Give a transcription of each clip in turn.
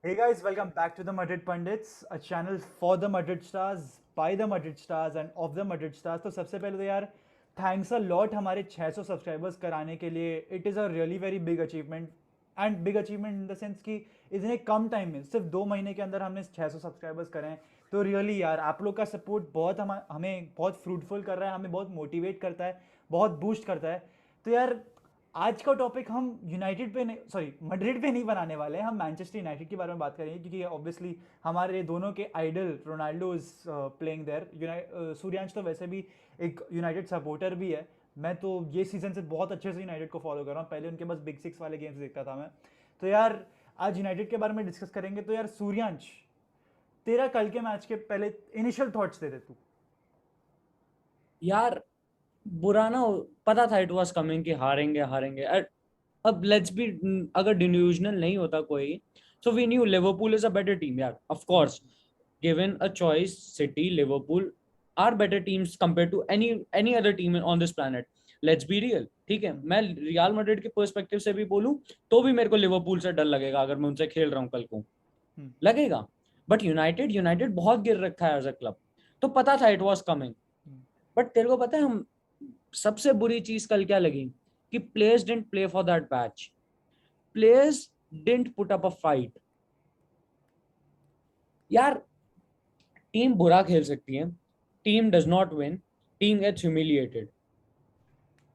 Hey guys, welcome back to the Madrid Pundits, a channel for the Madrid Stars, by the Madrid Stars and of the Madrid Stars. तो सबसे पहले तो यार thanks a lot हमारे 600 subscribers कराने के लिए. It is a really very big achievement and big achievement in the sense कि इतने कम टाइम में सिर्फ 2 महीने के अंदर हमने 600 सब्सक्राइबर्स करें. तो रियली यार आप लोग का सपोर्ट बहुत हमें बहुत फ्रूटफुल कर रहा है, हमें बहुत मोटिवेट करता है, बहुत बूस्ट करता है. तो यार आज का टॉपिक हम यूनाइटेड पे नहीं, सॉरी मैड्रिड पे नहीं बनाने वाले हैं. हम मैनचेस्टर यूनाइटेड के बारे में बात करेंगे क्योंकि ऑब्वियसली हमारे दोनों के idol Ronaldo is playing there. Suryansh तो वैसे भी एक यूनाइटेड सपोर्टर भी है. मैं तो ये सीजन से बहुत अच्छे से यूनाइटेड को फॉलो कर रहा हूँ. पहले उनके बस बिग सिक्स वाले गेम्स देखता था मैं. तो यार आज यूनाइटेड के बारे में डिस्कस करेंगे. तो यार सूर्यांश, तेरा कल के मैच के पहले इनिशियल थॉट्स दे दे तू. यार बुरा ना पता था इट वाज कमिंग कि हारेंगे हारेंगे अब लेट्स बी अगर डिल्यूजनल नहीं होता कोई so we knew Liverpool is a better team यार of course given a choice City Liverpool are better teams compare to any any other team on this planet let's be real ठीक है मैं real Madrid के perspective से भी बोलूं तो भी मेरे को लिवरपूल से डर लगेगा अगर मैं उनसे खेल रहा हूं कल को हम्म. लगेगा बट यूनाइटेड यूनाइटेड बहुत गिर रखा है एज अ क्लब तो पता था इट वाज कमिंग बट तेरे को पता है हम सबसे बुरी चीज कल क्या लगी कि players didn't play for that match players didn't put up a fight यार टीम बुरा खेल सकती है team does not win team gets humiliated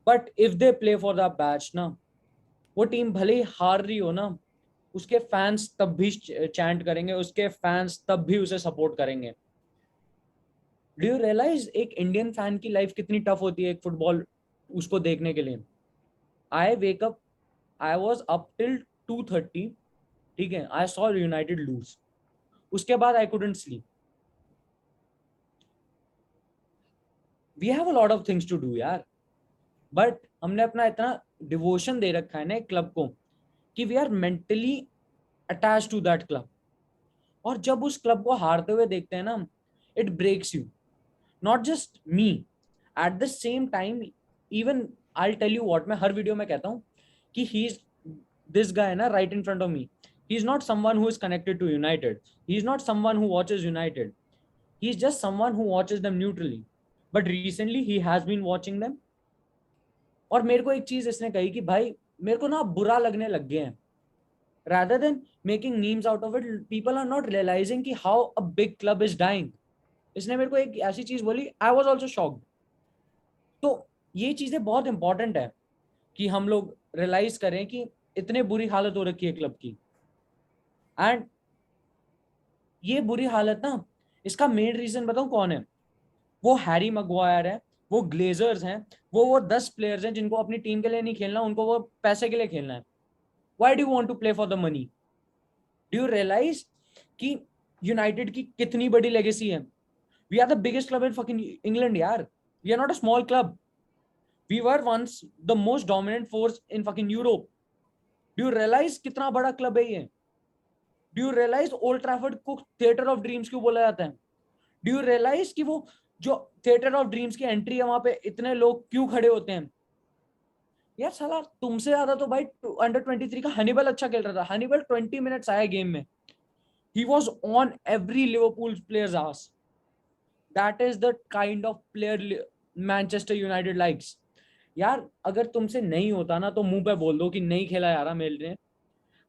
but if they play for the match ना वो टीम भले ही हार रही हो ना उसके फैंस तब भी चैंट करेंगे उसके फैंस तब भी उसे सपोर्ट करेंगे डू यू रियलाइज एक इंडियन फैन की लाइफ कितनी टफ होती है एक फुटबॉल उसको देखने के लिए आई wake up I was up till 2:30 ठीक है आई सॉ यूनाइटेड लूज उसके बाद I couldn't sleep we have a lot of things to do यार बट हमने अपना इतना डिवोशन दे रखा है ना एक क्लब को कि we are mentally attach to that club और जब उस क्लब को हारते हुए देखते हैं ना it breaks you not just me at the same time even I tell you what मैं हर वीडियो में कहता हूँ कि he is this guy na right in front of me he's not someone who is connected to united he's not someone who watches united he's just someone who watches them neutrally but recently he has been watching them और मेरे को एक चीज इसने कही कि भाई मेरे को ना बुरा लगने लग गए हैं rather than making memes out of it people are not realizing कि how a big club is dying इसने मेरे को एक ऐसी चीज बोली आई वाज आल्सो शॉक्ड तो ये चीजें बहुत इंपॉर्टेंट है कि हम लोग रियलाइज करें कि इतने बुरी हालत हो रखी है क्लब की एंड ये बुरी हालत ना इसका मेन रीजन बताऊं कौन है वो हैरी मगवायर है वो ग्लेजर्स हैं वो 10 प्लेयर्स हैं जिनको अपनी टीम के लिए नहीं खेलना उनको वो पैसे के लिए खेलना है why do want to play for the money do you realize कि यूनाइटेड की कितनी बड़ी लेगेसी है we are the biggest club in fucking England यार we are not a small club we were once the most dominant force in fucking Europe do you realize कितना बड़ा क्लब है ये do you realize Old Trafford को theatre of dreams क्यों बोला जाता है डू यू रियलाइज कि वो जो थिएटर ऑफ ड्रीम्स की एंट्री है वहां पे इतने लोग क्यों खड़े होते हैं यार साला तुमसे ज्यादा तो भाई अंडर 23 का हनीबल अच्छा खेल रहा था हनीबल 20 मिनट्स आया गेम में he was on every Liverpool players as that is the kind of player Manchester United likes यार अगर तुमसे नहीं होता ना तो मुंह पे बोल दो कि नहीं खेला यार मेरे ने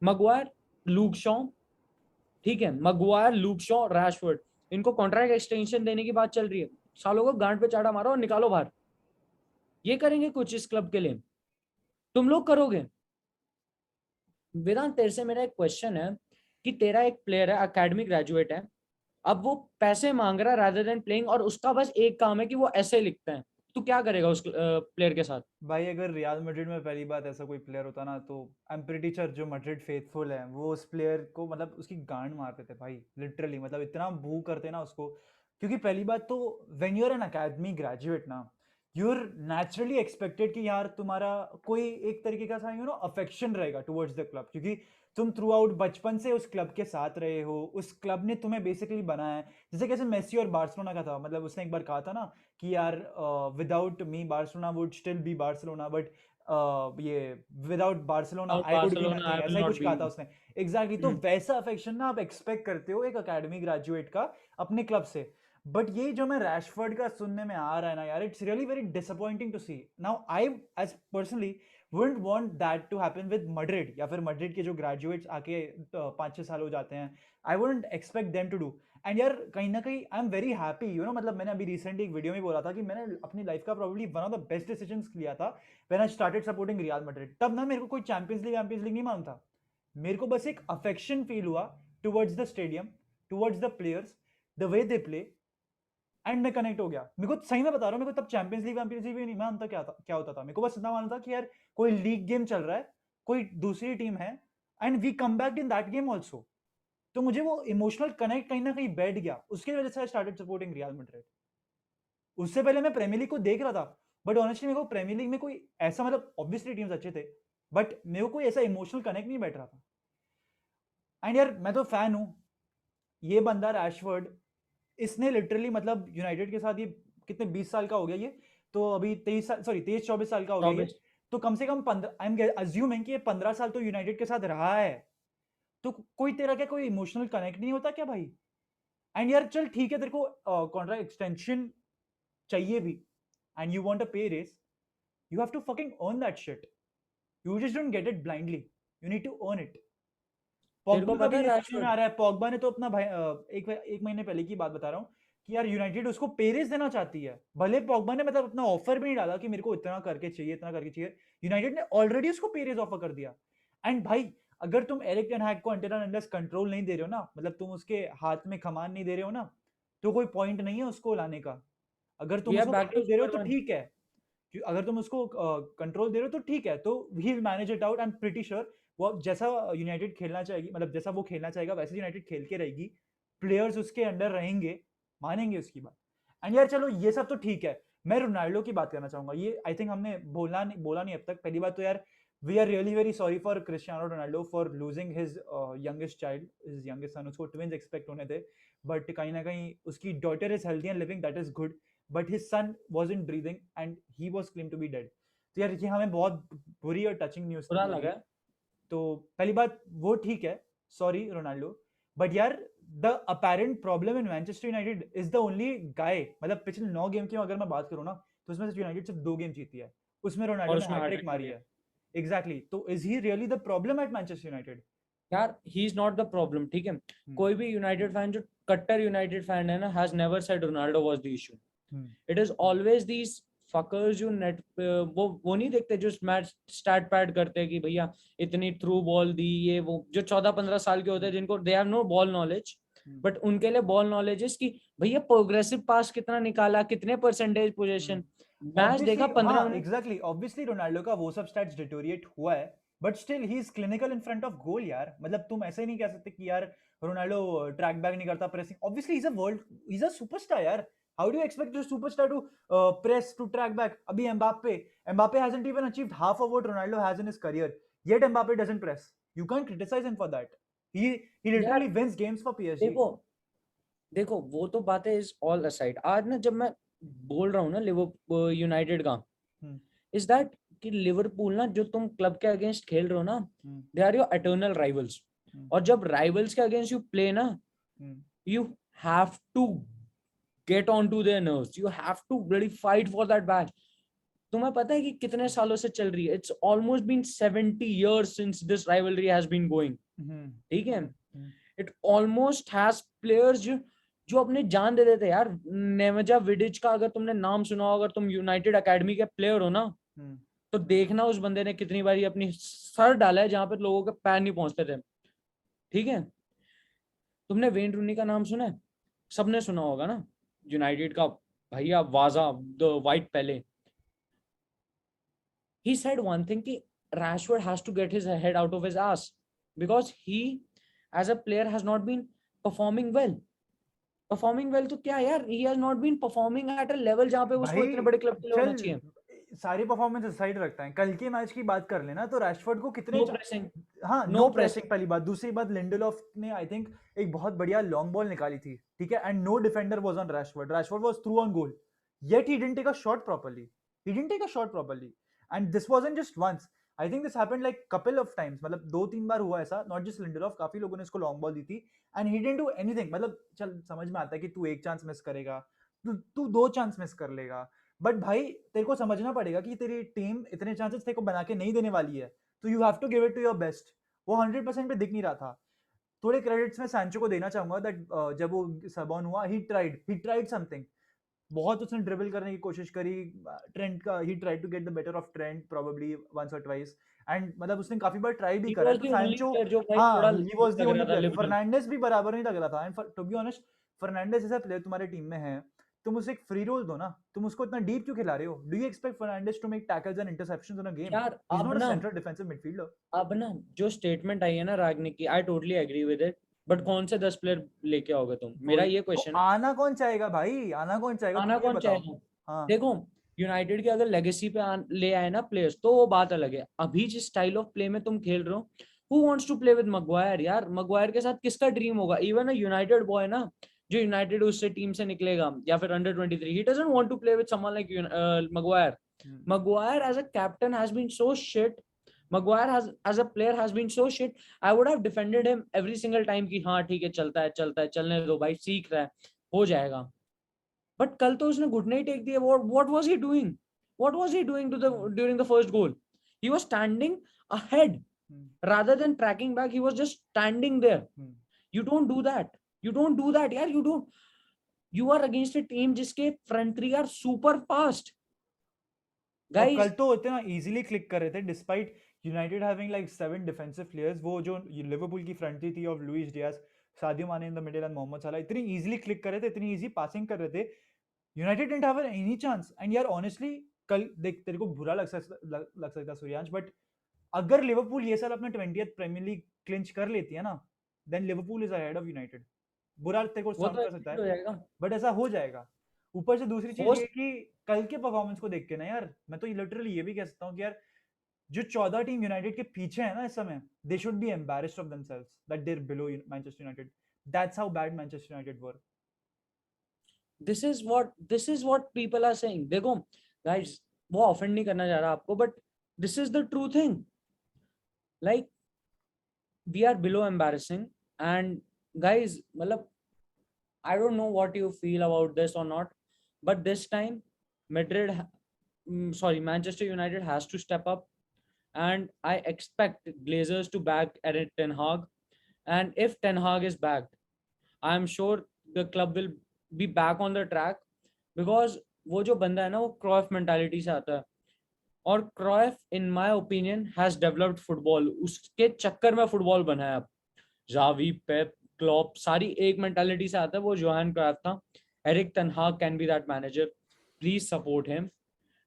मगवायर लूक शॉ ठीक है मगवायर लूक शॉ रैशफोर्ड इनको कॉन्ट्रैक्ट एक्सटेंशन देने की बात चल रही है सालों को गांड पे चाड़ा मारो और निकालो बाहर ये करेंगे कुछ इस क्लब के लिए तुम लोग करोगे वेदांत तेरे से मेरा एक क्वेश्चन है कि तेरा एक प्लेयर है एकेडमी ग्रेजुएट है अब वो पैसे मांग रहा है रादर देन प्लेइंग और उसका बस एक काम है कि वो ऐसे लिखता है तू क्या करेगा उस प्लेयर के साथ भाई अगर रियल मैड्रिड में पहली बात ऐसा कोई प्लेयर होता ना तो आई एम प्रीटी श्योर जो मैड्रिड फेथफुल है वो उस प्लेयर को मतलब उसकी गांड मारते थे भाई. लिटरली मतलब इतना बू करते ना उसको. क्योंकि पहली बात तो when you are an academy graduate ना यू आर नेचुरली एक्सपेक्टेड कि यार तुम्हारा कोई एक तरीके का सा अफेक्शन रहेगा टुवर्ड्स द क्लब. क्योंकि तुम थ्रू आउट बचपन से उस क्लब के साथ रहे हो, उस क्लब ने तुम्हें बेसिकली बनाया है. जैसे कैसे मेसी और बार्सिलोना का था. मतलब उसने एक बार कहा था ना कि यार without me Barcelona would still be Barcelona, but ये without Barcelona Without I could be Barcelona, I nothing, will ऐसा ही not कुछ be कहा था you. उसने। एग्जैक्टली तो हम्म, वैसा अफेक्शन ना आप एक्सपेक्ट करते हो एक अकेडमी ग्रेजुएट का अपने क्लब से। बट ये जो मैं रैशफोर्ड का सुनने में आ रहा है ना यार, it's really very disappointing to see. Now I as personally wouldn't want that to happen with Madrid, या फिर मैड्रिड के जो ग्रेजुएट्स आके 5-6 साल हो जाते हैं, I wouldn't expect them to do. And यार कहीं ना कहीं I am very happy, you know, मतलब मैंने अभी रिसेंटली एक वीडियो में बोला था कि मैंने अपनी लाइफ का probably one of the best decisions लिया था when I started supporting real Madrid. तब ना मेरे को कोई चैंपियंस लीग नहीं मानता, मेरे को बस एक अफेक्शन फील हुआ towards the stadium, towards the players, the way they play, and मैं कनेक्ट हो गया। मेरे को सही में बता रहा हूँ, मेरे को तब चैंपियंस लीग भी नहीं मानता क्या होता था। मेरे को बस इतना मालूम था कि यार कोई लीग गेम चल रहा है, कोई दूसरी टीम है, and we come back in that game also. तो मुझे वो इमोशनल कनेक्ट कहीं ना कहीं बैठ गया, उसकी वजह से I started supporting real Madrid. उससे पहले मैं प्रीमियर लीग को देख रहा था, बट ऑनेस्टली मेरे को प्रीमियर लीग में कोई ऐसा, मतलब ऑब्वियसली टीम्स अच्छे थे, बट मेरे को कोई ऐसा इमोशनल कनेक्ट नहीं बैठ रहा था। एंड यार मैं तो फैन हूँ, ये बंदा रैशफोर्ड, इसने लिटरली मतलब यूनाइटेड के साथ ये कितने 20 साल का हो गया ये, तो अभी 23 साल, सॉरी 23-24 साल का हो गया ये, 24. तो कम से कम 15, आई एम अज्यूमिंग कि ये 15 साल तो यूनाइटेड के साथ रहा है। तो कोई तेरा क्या कोई इमोशनल कनेक्ट नहीं होता क्या भाई? एंड यार चल ठीक है, तेरे को कॉन्ट्रैक्ट एक्सटेंशन चाहिए भी, एंड यू वांट अ पे race, you have to fucking earn that shit. You just don't get it blindly. You need to earn it. तेरे पॉगबा को का पता भी है ये सुनने में रैशफोर्ड, आ रहा है, पॉगबा ने तो अपना भाई एक महीने पहले की बात बता रहा हूँ कि यार यूनाइटेड उसको पेरेस देना चाहती है। भले पॉगबा ने मतलब अपना ऑफर भी नहीं डाला कि मेरे को इतना करके चाहिए, इतना करके चाहिए, यूनाइटेड ने ऑलरेडी उसको पेरेस ऑफर कर दिया। एंड भाई अगर तुम एरिक टेन हैग को अंटिल एंड अनलेस कंट्रोल नहीं दे रहे हो ना, मतलब तुम उसके हाथ में कमान नहीं दे रहे हो ना, तो कोई पॉइंट नहीं है उसको लाने का। अगर वी तुम आर उसको बैक टू कंट्रोल दे रहे हो स्क्वायर तो वन. ठीक है, अगर तुम उसको कंट्रोल दे रहे हो तो ठीक है, तो he will manage it out. I am pretty sure वो जैसा यूनाइटेड खेलना चाहेगी, मतलब जैसा वो खेलना चाहेगा वैसे यूनाइटेड खेल के रहेगी, प्लेयर्स उसके अंडर रहेंगे, मानेंगे उसकी बात। एंड यार चलो ये सब तो ठीक है, मैं रोनाल्डो की बात करना चाहूंगा। ये आई थिंक हमने बोला नहीं अब तक। पहली बात तो यार we are really very sorry for Cristiano Ronaldo for losing his youngest child, his youngest son. उसको ट्विंस एक्सपेक्ट होने थे, बट कहीं ना कहीं उसकी daughter is healthy and living, that is good, but his son wasn't breathing and he was claimed to be dead। तो यार ये हमें बहुत बुरी और टचिंग न्यूज बुरा लगी। लगा. तो पहली बात वो ठीक है, सॉरी रोनाल्डो, बट यार the apparent problem in Manchester United is the only guy, मतलब पिछले 9 गेम की अगर मैं बात करूँ ना, तो उसमें से यूनाइटेड सिर्फ 2 गेम जीती है, उसमें रोनाल्डो और ने उसमें हैट्रिक हैट्रिक मारी मारी है. है। एग्जैक्टली तो is he really the problem at Manchester United? यार he is not the problem, ठीक है. कोई भी यूनाइटेड फैन जो कट्टर यूनाइटेड फैन है ना, has never said Ronaldo was the issue. It is always these fuckers जो नेट वो नहीं देखते, जो मैच स्टैट पैड करते हैं कि भैया इतनी थ्रू बॉल दी, ये वो, जो 14-15 साल के होते हैं जिनको they have no ball knowledge, but उनके लिए बॉल नॉलेज है कि भैया प्रोग्रेसिव पास कितना निकाला, कितने परसेंटेज पोजीशन, मैच ऑब्वियसली देखा 15 हाँ, मिनट. एग्जैक्टली ऑब्वियसली रोनाल्डो का वो सब स्टैट्स डिटोरिएट हुआ है, but still he is clinical in front of goal यार। मतलब तुम ऐसे नहीं कह सकते कि यार रोनाल्डो ट्रैक बैक नहीं करता, pressing, obviously he is a world, he is a superstar यार। How do you expect a superstar to press, to track back? अभी Mbappe hasn't even achieved half of what Ronaldo has in his career, yet Mbappe doesn't press. You can't criticize him for that. he यार literally wins games for PSG. देखो देखो वो तो बातें is all aside. आज ना जब मैं बोल रहा हूँ ना लिवरपूल यूनाइटेड का, हम्म, इज दैट कि लिवरपूल ना, जो तुम क्लब के अगेंस्ट खेल रहे हो ना, hmm, they are your eternal rivals. Hmm, और जब राइवल्स के अगेंस्ट यू प्ले ना, hmm, you have to get on to their nerves, you have to really fight for that badge. तुम्हें पता है कि कितने सालों से चल रही है? It's almost been 70 years since this rivalry has been going. Hmm, ठीक है. Hmm, it almost has players जो अपने जान दे देते हैं यार. नेमजा विडिच का अगर तुमने नाम सुना हो, अगर तुम यूनाइटेड एकेडमी के प्लेयर हो ना, हम्म, तो देखना उस बंदे ने कितनी बारी अपनी सर डाला है जहां पे लोगों के पैर नहीं पहुंचते थे. ठीक है. तुमने वेन रूनी का नाम सुना है? सबने सुना होगा ना, यूनाइटेड का भैया वाजा, the white Pele. He said one thing कि Rashford has to get his head out of his ass because he as a player has not been performing well. Performing well तो क्या यार, he has not been performing at a level जहाँ पे उसको भाई इतने बड़े क्लब के लिए होना चाहिए. चल सारी परफॉर्मेंस साइड रखता है, कल के मैच की बात कर लेना तो रैशफोर्ड को कितने No pressing, हाँ no नो pressing. प्रेसिंग, पहली बात। दूसरी बात लिंडेलॉफ ने आई थिंक एक बहुत बढ़िया लॉन्ग बॉल निकाली थी, ठीक है, and no defender was on Rashford, Rashford was through on goal, yet he didn't take a shot properly, he didn't take a shot properly. And this wasn't just once, I think this happened like couple of times, मतलब 2-3 बार हुआ ऐसा, not just Lindelof, काफी लोगों ने इसको long ball दी थी and he didn't do anything. मतलब चल समझ में आता है कि तू एक चांस मिस करेगा, तू 2 चांस मिस कर लेगा, बट भाई तेरे को समझना पड़ेगा कि तेरी टीम इतने चांसेस तेरे को बना के नहीं देने वाली है, तो you have to give it to your best. वो 100% पे दिख नहीं रहा था। थोड़े क्रेडिट्स मैं सैंचो को देना चाहूंगा दैट जब वो सब ऑन हुआ, ही ट्राइड समथिंग, बहुत उसने ड्रिबल करने की कोशिश करी, ट्रेंट का, he tried to get the better of Trent probably once और ट्वाइस, एंड मतलब उसने काफी बार ट्राई भी ही करा है, वाज तो द ओनली सैंचो, प्लेयर जो भाई हाँ थोड़ा ही वाज द लग ओनली रहा था प्लेयर। लिबरल। फर्नांडिस भी बराबर नहीं लग रहा था, and to be honest, Fernandes जैसा प्लेयर तुम्हारे टीम में है, तुम उसे एक फ्री रोल दो ना, तुम उसको इतना डीप क्यों खिला रहे हो? Do you expect Fernandes to make tackles and interceptions in a game? यार he is not a central defensive midfielder. अब ना जो स्टेटमेंट आई है ना रागनिक की, I totally agree with it, but कौन से 10 प्लेयर लेके आओगे तुम, मेरा वही ये तो, क्वेश्चन है। आना कौन चाहेगा भाई, आना कौन चाहेगा, आना तुम ये कौन बताओ। चाहेगा? हाँ। देखो, यूनाइटेड की अगर लेगेसी पे ले आए ना प्लेयर्स, तो वो बात अलग है। अभी जिस स्टाइल ऑफ प्ले में तुम खेल रहे हो, who wants to play with Maguire? यार मैग्वायर के साथ किसका ड्रीम होगा? इवन अ यूनाइटेड बॉय ना, जो यूनाइटेड उससे टीम से निकलेगा या फिर under 23, he doesn't want to play with someone like Maguire. Maguire as a captain has been so shit, Maguire has as a player has been so shit, I would have defended him every single time कि हाँ ठीक है, चलता है, चलने दो भाई, सीख रहा है, हो जाएगा। बट कल तो उसने घुटने ही टेक दिए। what was he doing? What was he doing to the during the first goal? He was standing ahead rather than tracking back. He was just standing there. You don't do that. You don't do that, yaar. You don't. You are against a team जिसके front three are super fast. और कल Guys, तो इतना easily click कर रहे थे despite United having like 7 defensive players. वो जो लिवरपूल की फ्रंट थी of Louis Diaz, Sadio Mane in the middle and Mohamed Salah, इतनी इजीली क्लिक कर रहे थे, इतनी इजी पासिंग कर रहे थे, United didn't have any chance. And यार ऑनेस्टली, कल देख तेरे को बुरा लग सकता सूर्यांश, बट अगर लिवरपूल ये साल अपना 20th प्रीमियर लीग क्लिंच कर लेती है ना, then Liverpool is ahead of United. बुरा तेरे को वो साउंड तो कर सकता हो है, जाएगा। बट ऐसा हो जाएगा। ऊपर से दूसरी चीज ये होस्ट कि कल के परफॉर्मेंस को देख के ना यार, मैं तो लिटरली ये भी कह सकता हूँ कि यार जो 14 टीम यूनाइटेड के पीछे है ना इस समय, they should be embarrassed of themselves that they are below Manchester United. That's how bad Manchester United were. this is what people are saying. देखो guys, वो ऑफेंड नहीं करना चाह रहा आपको, but this is the true thing. Like we are below embarrassing, and guys, matlab, I don't know what you feel about this or not, but this time Manchester United has to step up, and I expect Glazers to back Erik Ten Hag, and if Ten Hag is backed, I am sure the club will be back on the track, because वो जो बंदा है ना, वो क्रॉफ mentality से आता है, और क्रॉफ in my opinion has developed football, उसके चक्कर में फुटबॉल बना है अब। जावी, पेप, क्लॉप, सारी एक मेंटालिटी से आता है, वो जोहान क्राइफ था। Erik ten Hag can be that manager, please support him.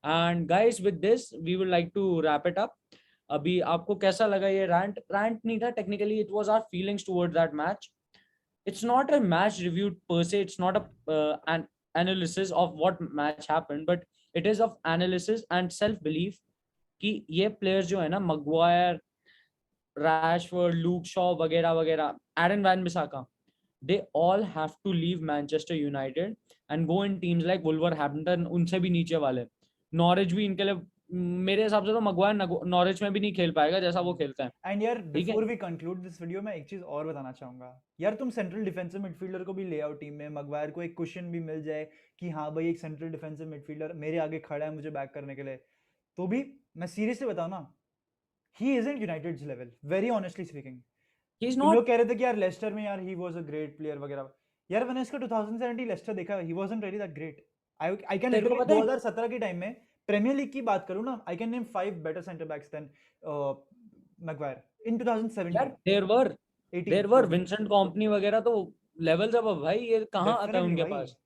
And guys, with this we would like to wrap it up. अभी आपको कैसा लगा ये रैंट नहीं था technically, it was our feelings towards that match. It's not a match review per se, it's not an analysis of what match happened, but it is of analysis and self belief कि ये players जो है ना, Maguire, Rashford, look Shaw वगैरह वगैरह, Aaron Wan Bissaka, they all have to leave Manchester United and go in teams like Wolverhampton, उनसे भी नीचे वाले। नॉरिच भी इनके लिए, मेरे हिसाब से तो मगवायर नॉरिच में भी नहीं खेल पाएगा जैसा वो खेलता है। एंड यार ठीक है, before we conclude this video, मैं एक चीज और बताना चाहूंगा। यार तुम सेंट्रल डिफेंसिव मिडफील्डर को भी ले आओ टीम में, मगवायर को एक क्वेश्चन भी मिल जाए कि हाँ भाई एक सेंट्रल डिफेंसिव मिडफील्डर मेरे आगे खड़ा है मुझे बैक करने के लिए, तो भी मैं सीरियसली बताऊं ना, he isn't United's level, very honestly speaking. he is तुम not। लोग कह रहे थे कि यार लेस्टर में यार he was a great player वगैरह, यार मैंने इसका 2017 लेस्टर देखा, he wasn't really that great. I can तेरे को लिटरली पता है, 2017 के टाइम में प्रीमियर लीग की बात करूं ना, I can name 5 better centre backs than Maguire in यार 2017 18 देर वर 14। विंसेंट कंपनी वगैरह तो लेवल्स अब भाई, ये कहाँ आता है डेफिनेटली उनके भाई। पास?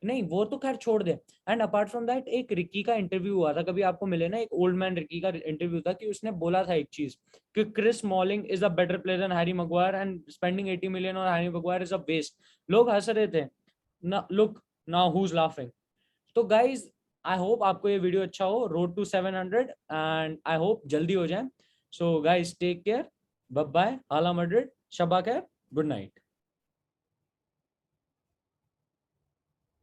नहीं, वो तो खैर छोड़ दे। एंड अपार्ट फ्रॉम दैट, एक रिकी का इंटरव्यू हुआ था, कभी आपको मिले ना, एक ओल्ड मैन रिकी का इंटरव्यू था, कि उसने बोला था एक चीज कि Chris Smalling is a better player than Harry Maguire, and spending 80 million और Harry Maguire is a waste. लोग हंस रहे थे ना, look now who is laughing. तो गाइज, आई होप आपको ये वीडियो अच्छा हो, road to 700, and I hope जल्दी हो जाए। So guys, take care, bye bye, hala Madrid, शबा खैर, गुड नाइट।